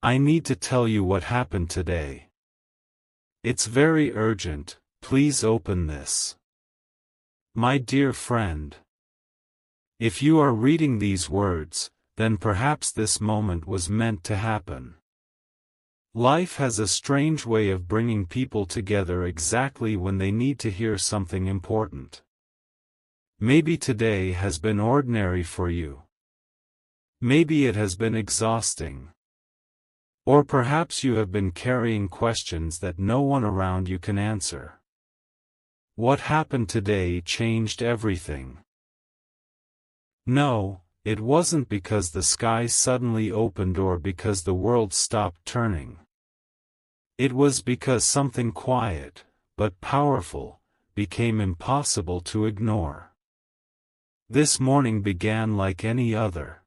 I need to tell you what happened today. It's very urgent, please open this. My dear friend. If you are reading these words, then perhaps this moment was meant to happen. Life has a strange way of bringing people together exactly when they need to hear something important. Maybe today has been ordinary for you. Maybe it has been exhausting. Or perhaps you have been carrying questions that no one around you can answer. What happened today changed everything. No, it wasn't because the sky suddenly opened or because the world stopped turning. It was because something quiet, but powerful, became impossible to ignore. This morning began like any other.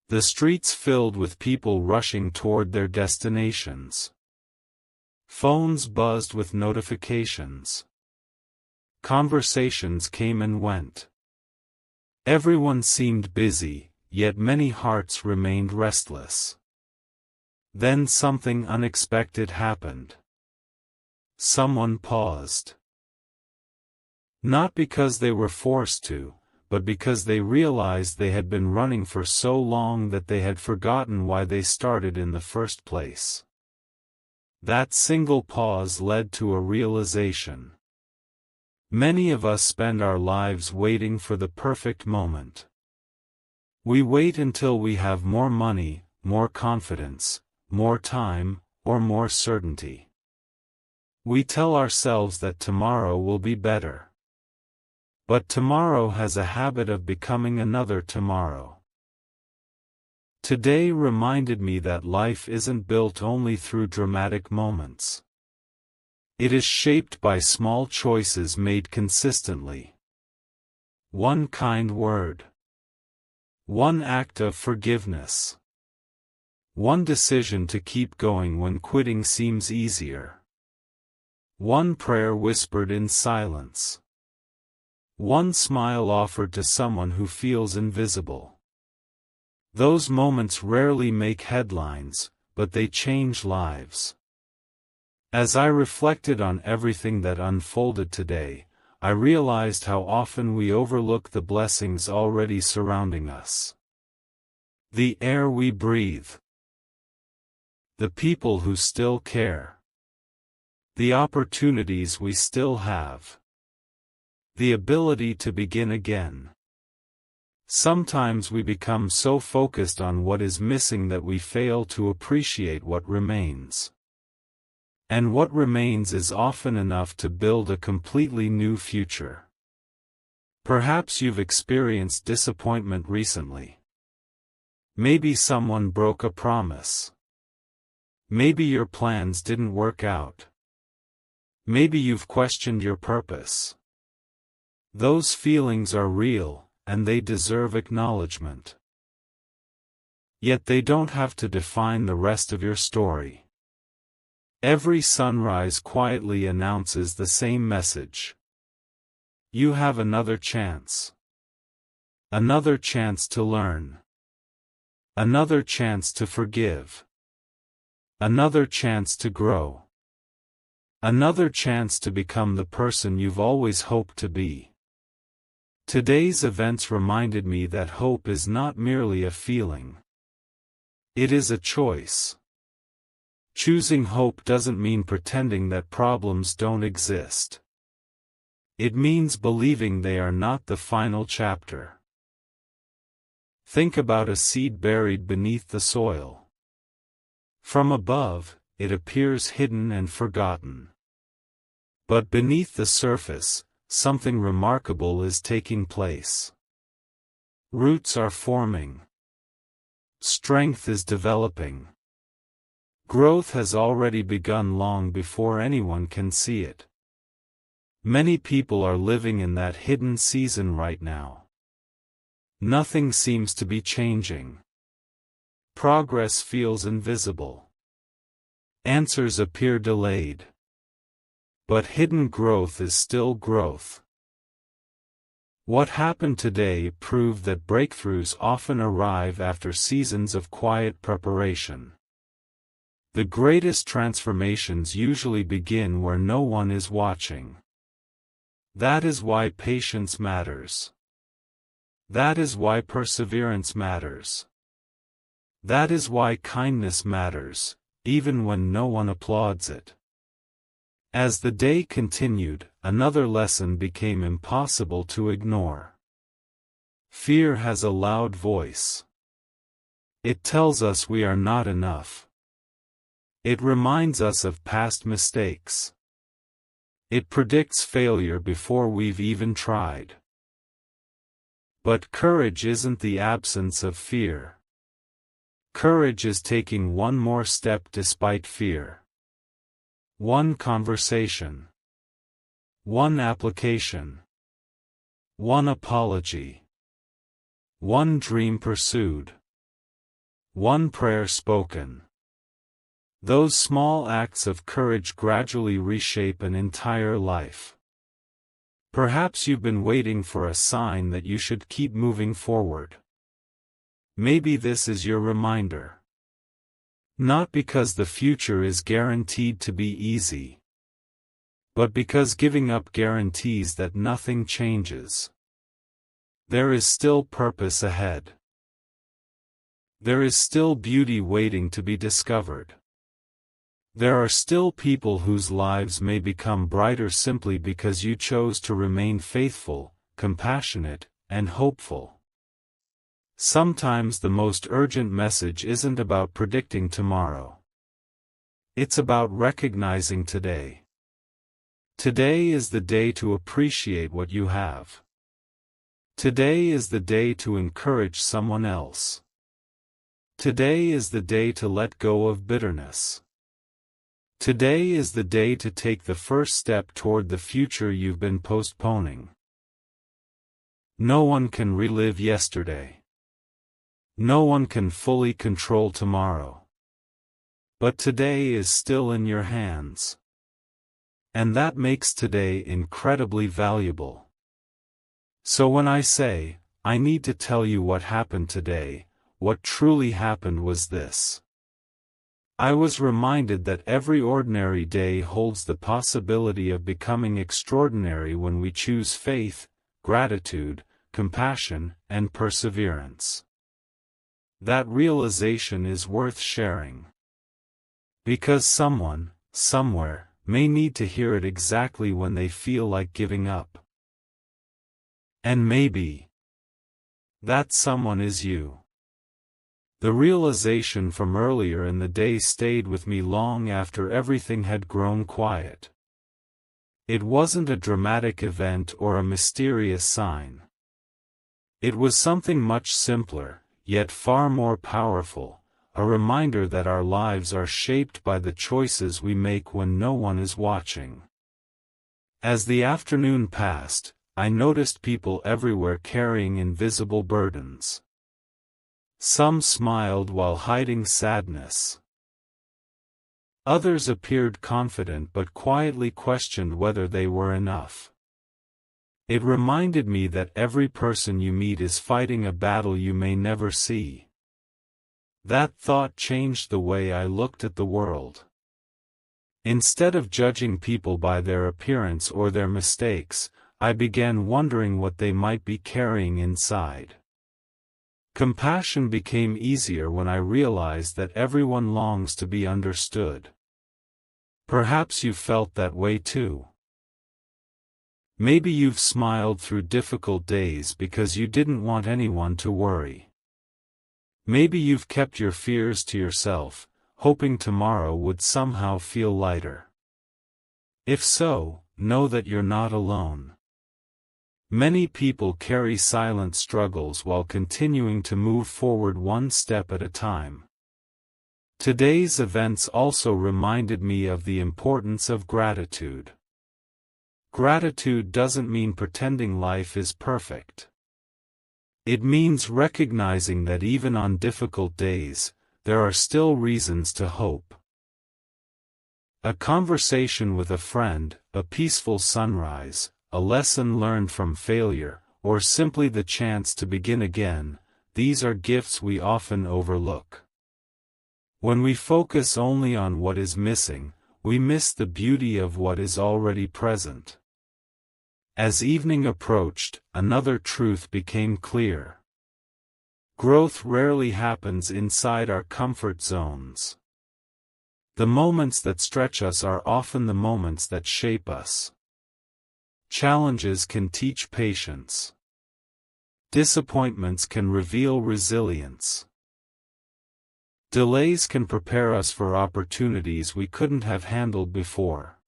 The streets filled with people rushing toward their destinations. Phones buzzed with notifications. Conversations came and went. Everyone seemed busy, yet many hearts remained restless. Then something unexpected happened. Someone paused. Not because they were forced to, but because they realized they had been running for so long that they had forgotten why they started in the first place. That single pause led to a realization. Many of us spend our lives waiting for the perfect moment. We wait until we have more money, more confidence, more time, or more certainty. We tell ourselves that tomorrow will be better. But tomorrow has a habit of becoming another tomorrow. Today reminded me that life isn't built only through dramatic moments. It is shaped by small choices made consistently. One kind word. One act of forgiveness. One decision to keep going when quitting seems easier. One prayer whispered in silence. One smile offered to someone who feels invisible. Those moments rarely make headlines, but they change lives. As I reflected on everything that unfolded today, I realized how often we overlook the blessings already surrounding us. The air we breathe. The people who still care. The opportunities we still have. The ability to begin again. Sometimes we become so focused on what is missing that we fail to appreciate what remains. And what remains is often enough to build a completely new future. Perhaps you've experienced disappointment recently. Maybe someone broke a promise. Maybe your plans didn't work out. Maybe you've questioned your purpose. Those feelings are real, and they deserve acknowledgement. Yet they don't have to define the rest of your story. Every sunrise quietly announces the same message. You have another chance. Another chance to learn. Another chance to forgive. Another chance to grow. Another chance to become the person you've always hoped to be. Today's events reminded me that hope is not merely a feeling. It is a choice. Choosing hope doesn't mean pretending that problems don't exist. It means believing they are not the final chapter. Think about a seed buried beneath the soil. From above, it appears hidden and forgotten. But beneath the surface, something remarkable is taking place. Roots are forming. Strength is developing. Growth has already begun long before anyone can see it. Many people are living in that hidden season right now. Nothing seems to be changing. Progress feels invisible. Answers appear delayed. But hidden growth is still growth. What happened today proved that breakthroughs often arrive after seasons of quiet preparation. The greatest transformations usually begin where no one is watching. That is why patience matters. That is why perseverance matters. That is why kindness matters, even when no one applauds it. As the day continued, another lesson became impossible to ignore. Fear has a loud voice. It tells us we are not enough. It reminds us of past mistakes. It predicts failure before we've even tried. But courage isn't the absence of fear. Courage is taking one more step despite fear. One conversation. One application. One apology. One dream pursued. One prayer spoken. Those small acts of courage gradually reshape an entire life. Perhaps you've been waiting for a sign that you should keep moving forward. Maybe this is your reminder. Not because the future is guaranteed to be easy, but because giving up guarantees that nothing changes. There is still purpose ahead. There is still beauty waiting to be discovered. There are still people whose lives may become brighter simply because you chose to remain faithful, compassionate, and hopeful. Sometimes the most urgent message isn't about predicting tomorrow. It's about recognizing today. Today is the day to appreciate what you have. Today is the day to encourage someone else. Today is the day to let go of bitterness. Today is the day to take the first step toward the future you've been postponing. No one can relive yesterday. No one can fully control tomorrow. But today is still in your hands. And that makes today incredibly valuable. So when I say, I need to tell you what happened today, what truly happened was this. I was reminded that every ordinary day holds the possibility of becoming extraordinary when we choose faith, gratitude, compassion, and perseverance. That realization is worth sharing. Because someone, somewhere, may need to hear it exactly when they feel like giving up. And maybe that someone is you. The realization from earlier in the day stayed with me long after everything had grown quiet. It wasn't a dramatic event or a mysterious sign. It was something much simpler, yet far more powerful, a reminder that our lives are shaped by the choices we make when no one is watching. As the afternoon passed, I noticed people everywhere carrying invisible burdens. Some smiled while hiding sadness. Others appeared confident but quietly questioned whether they were enough. It reminded me that every person you meet is fighting a battle you may never see. That thought changed the way I looked at the world. Instead of judging people by their appearance or their mistakes, I began wondering what they might be carrying inside. Compassion became easier when I realized that everyone longs to be understood. Perhaps you felt that way too. Maybe you've smiled through difficult days because you didn't want anyone to worry. Maybe you've kept your fears to yourself, hoping tomorrow would somehow feel lighter. If so, know that you're not alone. Many people carry silent struggles while continuing to move forward one step at a time. Today's events also reminded me of the importance of gratitude. Gratitude doesn't mean pretending life is perfect. It means recognizing that even on difficult days, there are still reasons to hope. A conversation with a friend, a peaceful sunrise, a lesson learned from failure, or simply the chance to begin again, these are gifts we often overlook. When we focus only on what is missing, we miss the beauty of what is already present. As evening approached, another truth became clear. Growth rarely happens inside our comfort zones. The moments that stretch us are often the moments that shape us. Challenges can teach patience. Disappointments can reveal resilience. Delays can prepare us for opportunities we couldn't have handled before.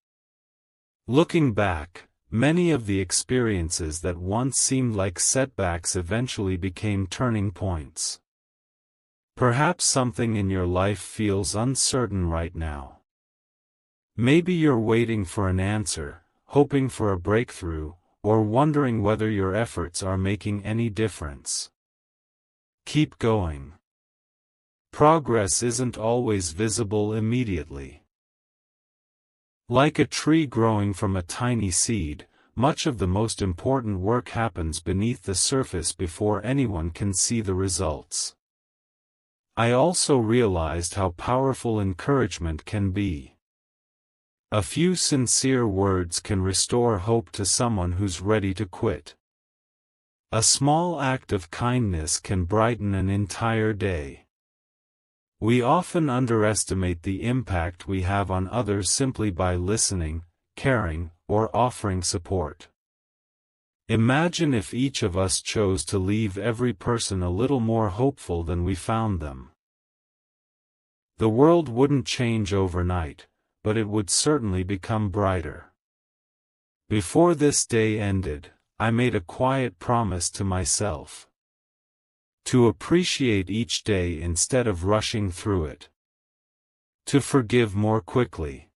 Looking back, many of the experiences that once seemed like setbacks eventually became turning points. Perhaps something in your life feels uncertain right now. Maybe you're waiting for an answer, hoping for a breakthrough, or wondering whether your efforts are making any difference. Keep going. Progress isn't always visible immediately. Like a tree growing from a tiny seed, much of the most important work happens beneath the surface before anyone can see the results. I also realized how powerful encouragement can be. A few sincere words can restore hope to someone who's ready to quit. A small act of kindness can brighten an entire day. We often underestimate the impact we have on others simply by listening, caring, or offering support. Imagine if each of us chose to leave every person a little more hopeful than we found them. The world wouldn't change overnight, but it would certainly become brighter. Before this day ended, I made a quiet promise to myself. To appreciate each day instead of rushing through it. To forgive more quickly.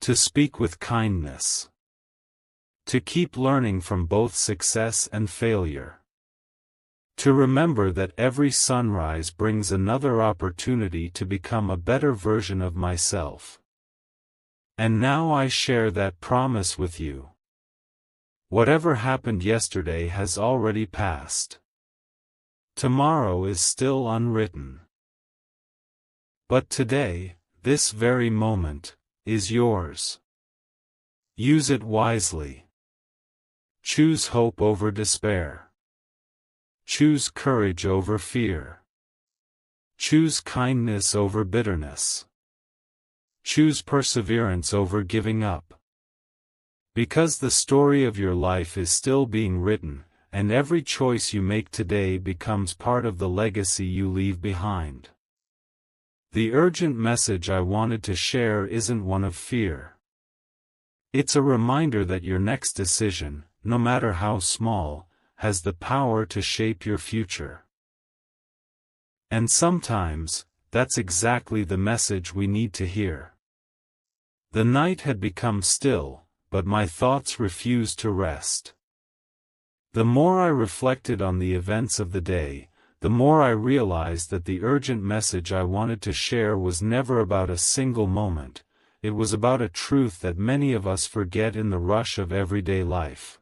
To speak with kindness. To keep learning from both success and failure. To remember that every sunrise brings another opportunity to become a better version of myself. And now I share that promise with you. Whatever happened yesterday has already passed. Tomorrow is still unwritten. But today, this very moment, is yours. Use it wisely. Choose hope over despair. Choose courage over fear. Choose kindness over bitterness. Choose perseverance over giving up. Because the story of your life is still being written, and every choice you make today becomes part of the legacy you leave behind. The urgent message I wanted to share isn't one of fear. It's a reminder that your next decision, no matter how small, has the power to shape your future. And sometimes, that's exactly the message we need to hear. The night had become still, but my thoughts refused to rest. The more I reflected on the events of the day, the more I realized that the urgent message I wanted to share was never about a single moment, it was about a truth that many of us forget in the rush of everyday life.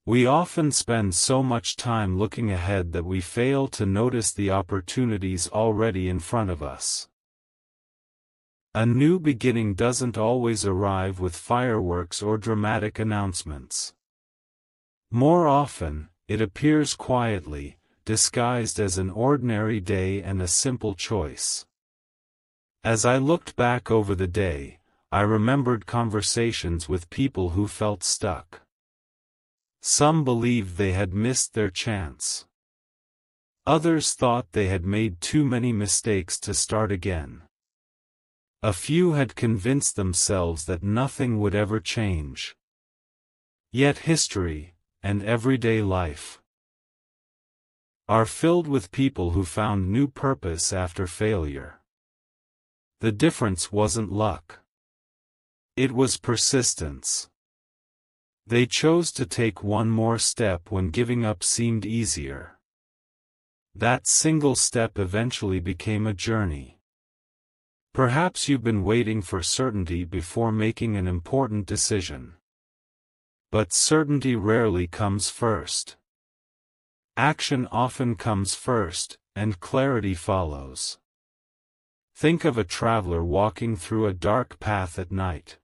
We often spend so much time looking ahead that we fail to notice the opportunities already in front of us. A new beginning doesn't always arrive with fireworks or dramatic announcements. More often, it appears quietly, disguised as an ordinary day and a simple choice. As I looked back over the day, I remembered conversations with people who felt stuck. Some believed they had missed their chance. Others thought they had made too many mistakes to start again. A few had convinced themselves that nothing would ever change. Yet history, and everyday life, are filled with people who found new purpose after failure. The difference wasn't luck. It was persistence. They chose to take one more step when giving up seemed easier. That single step eventually became a journey. Perhaps you've been waiting for certainty before making an important decision. But certainty rarely comes first. Action often comes first, and clarity follows. Think of a traveler walking through a dark path at night.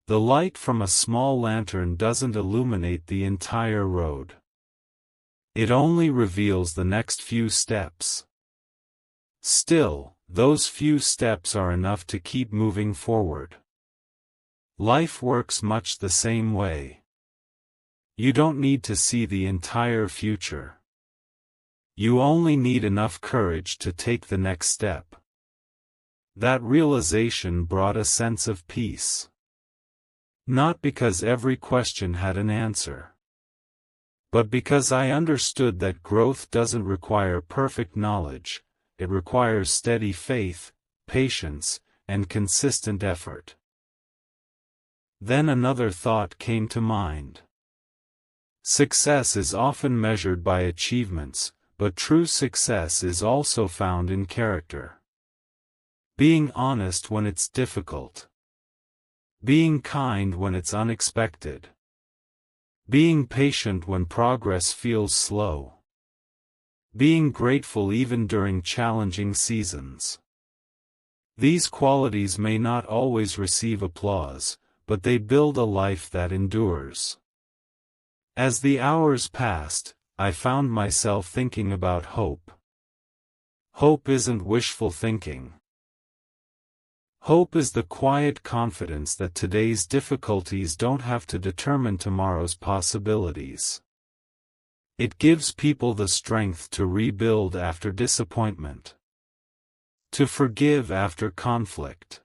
The light from a small lantern doesn't illuminate the entire road. It only reveals the next few steps. Still, those few steps are enough to keep moving forward. Life works much the same way. You don't need to see the entire future. You only need enough courage to take the next step. That realization brought a sense of peace. Not because every question had an answer, but because I understood that growth doesn't require perfect knowledge, it requires steady faith, patience, and consistent effort. Then another thought came to mind. Success is often measured by achievements, but true success is also found in character. Being honest when it's difficult. Being kind when it's unexpected. Being patient when progress feels slow. Being grateful even during challenging seasons. These qualities may not always receive applause, but they build a life that endures. As the hours passed, I found myself thinking about hope. Hope isn't wishful thinking. Hope is the quiet confidence that today's difficulties don't have to determine tomorrow's possibilities. It gives people the strength to rebuild after disappointment, to forgive after conflict,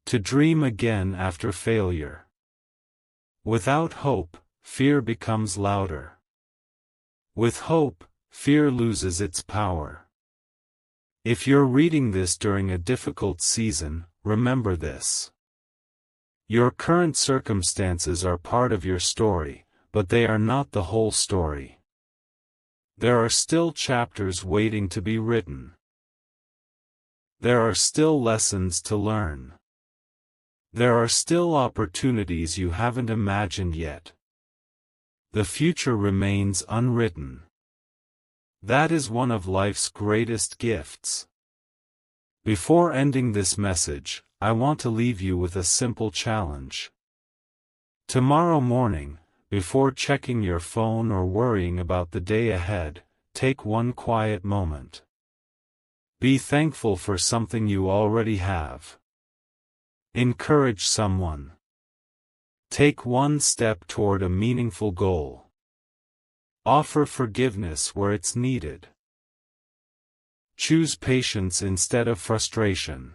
to dream again after failure. Without hope, fear becomes louder. With hope, fear loses its power. If you're reading this during a difficult season, remember this. Your current circumstances are part of your story, but they are not the whole story. There are still chapters waiting to be written. There are still lessons to learn. There are still opportunities you haven't imagined yet. The future remains unwritten. That is one of life's greatest gifts. Before ending this message, I want to leave you with a simple challenge. Tomorrow morning, before checking your phone or worrying about the day ahead, take one quiet moment. Be thankful for something you already have. Encourage someone. Take one step toward a meaningful goal. Offer forgiveness where it's needed. Choose patience instead of frustration.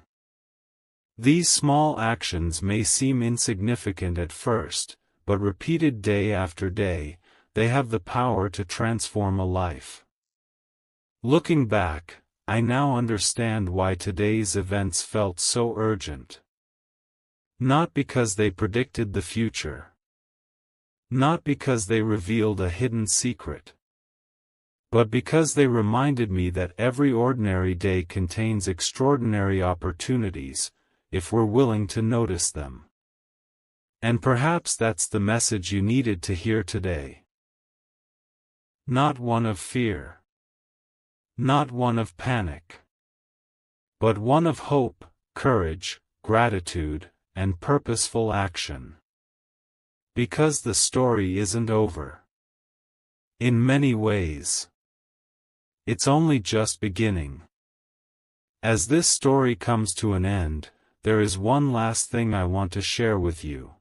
These small actions may seem insignificant at first, but repeated day after day, they have the power to transform a life. Looking back, I now understand why today's events felt so urgent. Not because they predicted the future. Not because they revealed a hidden secret. But because they reminded me that every ordinary day contains extraordinary opportunities, if we're willing to notice them. And perhaps that's the message you needed to hear today. Not one of fear. Not one of panic. But one of hope, courage, gratitude, and purposeful action. Because the story isn't over. In many ways, it's only just beginning. As this story comes to an end, there is one last thing I want to share with you.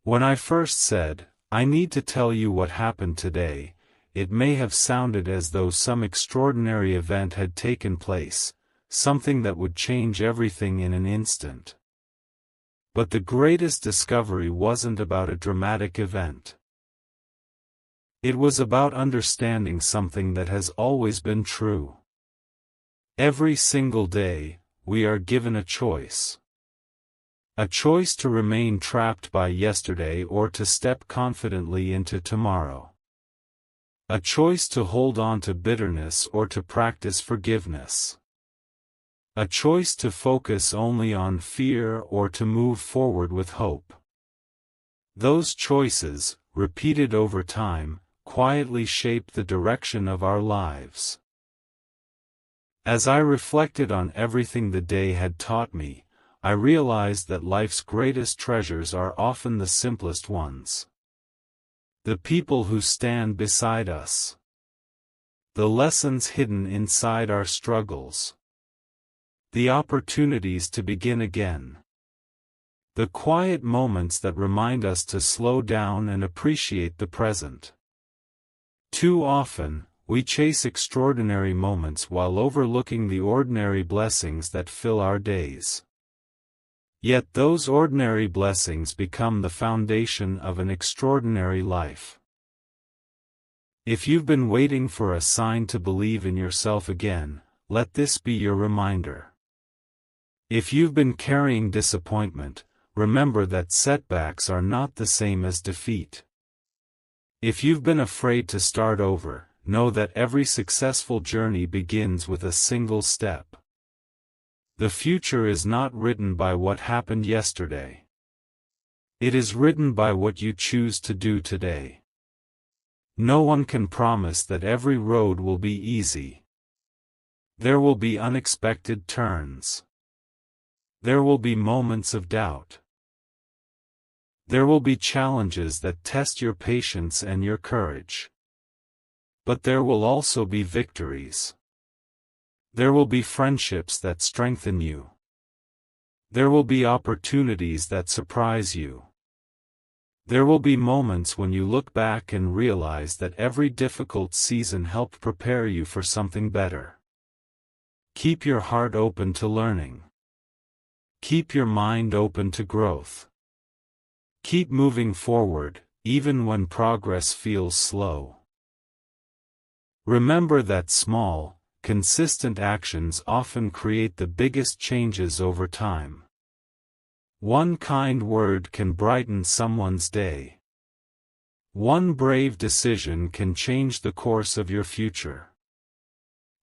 When I first said, I need to tell you what happened today, it may have sounded as though some extraordinary event had taken place, something that would change everything in an instant. But the greatest discovery wasn't about a dramatic event. It was about understanding something that has always been true. Every single day, we are given a choice. A choice to remain trapped by yesterday or to step confidently into tomorrow. A choice to hold on to bitterness or to practice forgiveness. A choice to focus only on fear or to move forward with hope. Those choices, repeated over time, quietly shape the direction of our lives. As I reflected on everything the day had taught me, I realized that life's greatest treasures are often the simplest ones. The people who stand beside us. The lessons hidden inside our struggles. The opportunities to begin again. The quiet moments that remind us to slow down and appreciate the present. Too often, we chase extraordinary moments while overlooking the ordinary blessings that fill our days. Yet those ordinary blessings become the foundation of an extraordinary life. If you've been waiting for a sign to believe in yourself again, let this be your reminder. If you've been carrying disappointment, remember that setbacks are not the same as defeat. If you've been afraid to start over, know that every successful journey begins with a single step. The future is not written by what happened yesterday. It is written by what you choose to do today. No one can promise that every road will be easy. There will be unexpected turns. There will be moments of doubt. There will be challenges that test your patience and your courage. But there will also be victories. There will be friendships that strengthen you. There will be opportunities that surprise you. There will be moments when you look back and realize that every difficult season helped prepare you for something better. Keep your heart open to learning. Keep your mind open to growth. Keep moving forward, even when progress feels slow. Remember that small, consistent actions often create the biggest changes over time. One kind word can brighten someone's day. One brave decision can change the course of your future.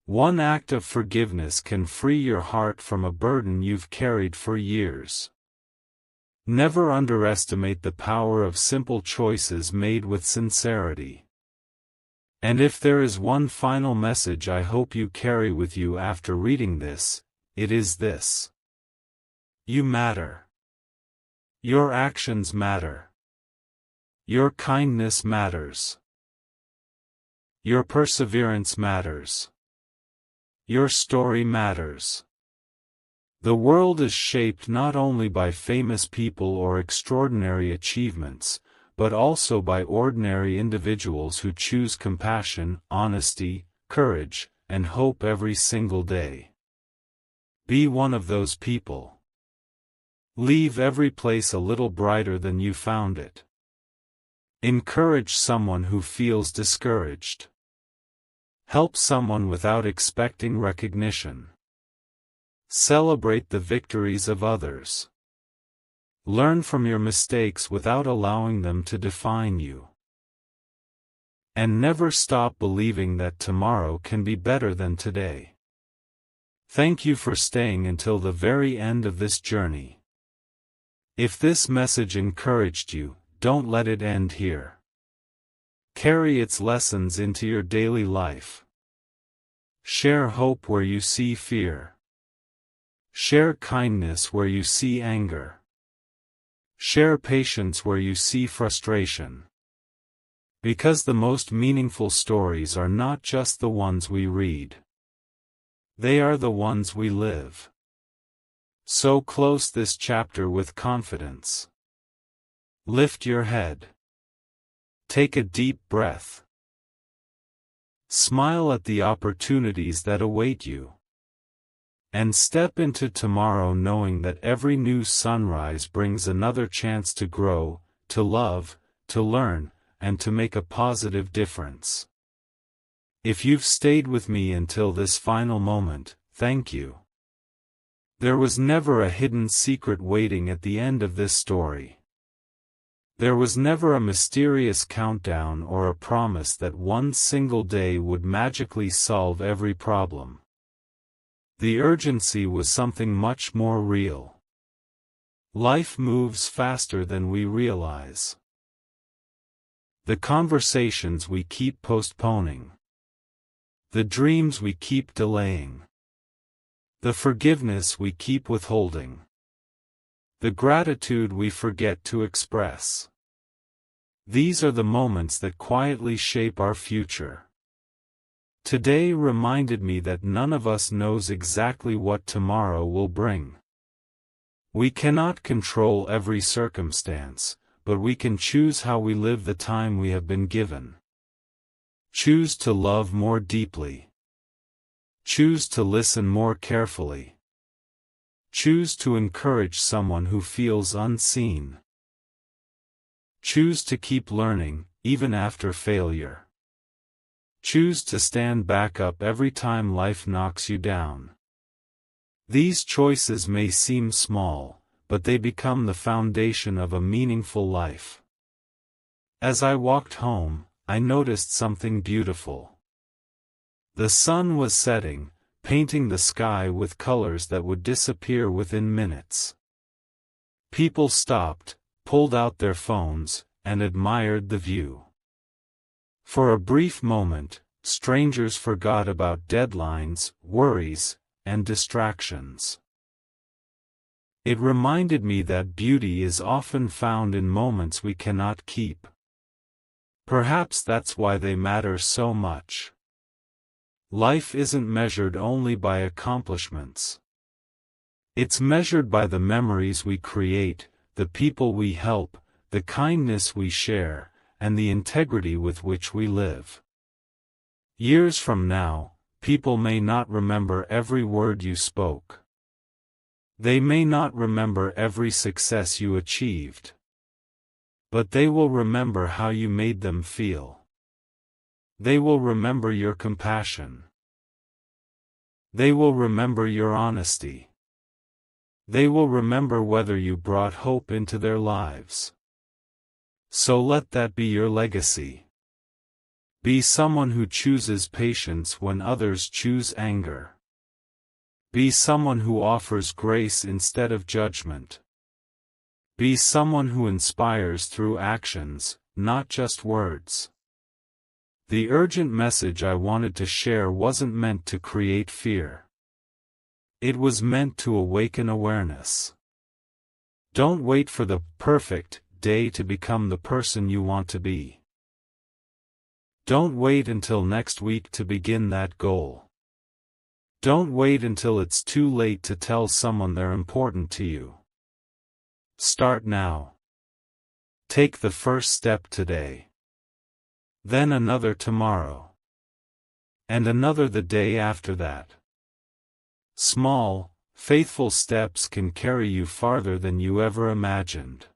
One act of forgiveness can free your heart from a burden you've carried for years. Never underestimate the power of simple choices made with sincerity. And if there is one final message I hope you carry with you after reading this, it is this. You matter. Your actions matter. Your kindness matters. Your perseverance matters. Your story matters. The world is shaped not only by famous people or extraordinary achievements, but also by ordinary individuals who choose compassion, honesty, courage, and hope every single day. Be one of those people. Leave every place a little brighter than you found it. Encourage someone who feels discouraged. Help someone without expecting recognition. Celebrate the victories of others. Learn from your mistakes without allowing them to define you. And never stop believing that tomorrow can be better than today. Thank you for staying until the very end of this journey. If this message encouraged you, don't let it end here. Carry its lessons into your daily life. Share hope where you see fear. Share kindness where you see anger. Share patience where you see frustration. Because the most meaningful stories are not just the ones we read. They are the ones we live. So close this chapter with confidence. Lift your head. Take a deep breath. Smile at the opportunities that await you. And step into tomorrow knowing that every new sunrise brings another chance to grow, to love, to learn, and to make a positive difference. If you've stayed with me until this final moment, thank you. There was never a hidden secret waiting at the end of this story. There was never a mysterious countdown or a promise that one single day would magically solve every problem. The urgency was something much more real. Life moves faster than we realize. The conversations we keep postponing. The dreams we keep delaying. The forgiveness we keep withholding. The gratitude we forget to express. These are the moments that quietly shape our future. Today reminded me that none of us knows exactly what tomorrow will bring. We cannot control every circumstance, but we can choose how we live the time we have been given. Choose to love more deeply. Choose to listen more carefully. Choose to encourage someone who feels unseen. Choose to keep learning, even after failure. Choose to stand back up every time life knocks you down. These choices may seem small, but they become the foundation of a meaningful life. As I walked home, I noticed something beautiful. The sun was setting, painting the sky with colors that would disappear within minutes. People stopped, pulled out their phones, and admired the view. For a brief moment, strangers forgot about deadlines, worries, and distractions. It reminded me that beauty is often found in moments we cannot keep. Perhaps that's why they matter so much. Life isn't measured only by accomplishments. It's measured by the memories we create, the people we help, the kindness we share, and the integrity with which we live. Years from now, people may not remember every word you spoke. They may not remember every success you achieved. But they will remember how you made them feel. They will remember your compassion. They will remember your honesty. They will remember whether you brought hope into their lives. So let that be your legacy. Be someone who chooses patience when others choose anger. Be someone who offers grace instead of judgment. Be someone who inspires through actions, not just words. The urgent message I wanted to share wasn't meant to create fear. It was meant to awaken awareness. Don't wait for the perfect day to become the person you want to be. Don't wait until next week to begin that goal. Don't wait until it's too late to tell someone they're important to you. Start now. Take the first step today. Then another tomorrow. And another the day after that. Small, faithful steps can carry you farther than you ever imagined.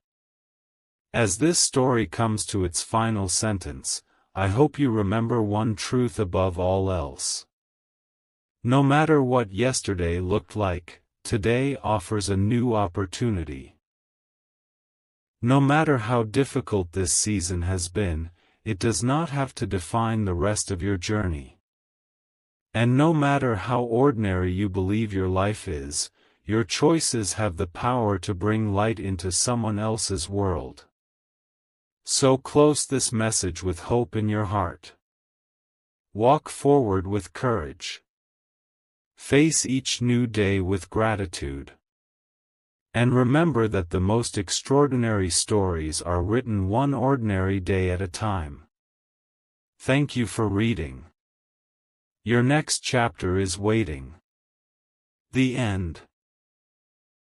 As this story comes to its final sentence, I hope you remember one truth above all else. No matter what yesterday looked like, today offers a new opportunity. No matter how difficult this season has been, it does not have to define the rest of your journey. And no matter how ordinary you believe your life is, your choices have the power to bring light into someone else's world. So close this message with hope in your heart. Walk forward with courage. Face each new day with gratitude. And remember that the most extraordinary stories are written one ordinary day at a time. Thank you for reading. Your next chapter is waiting. The end.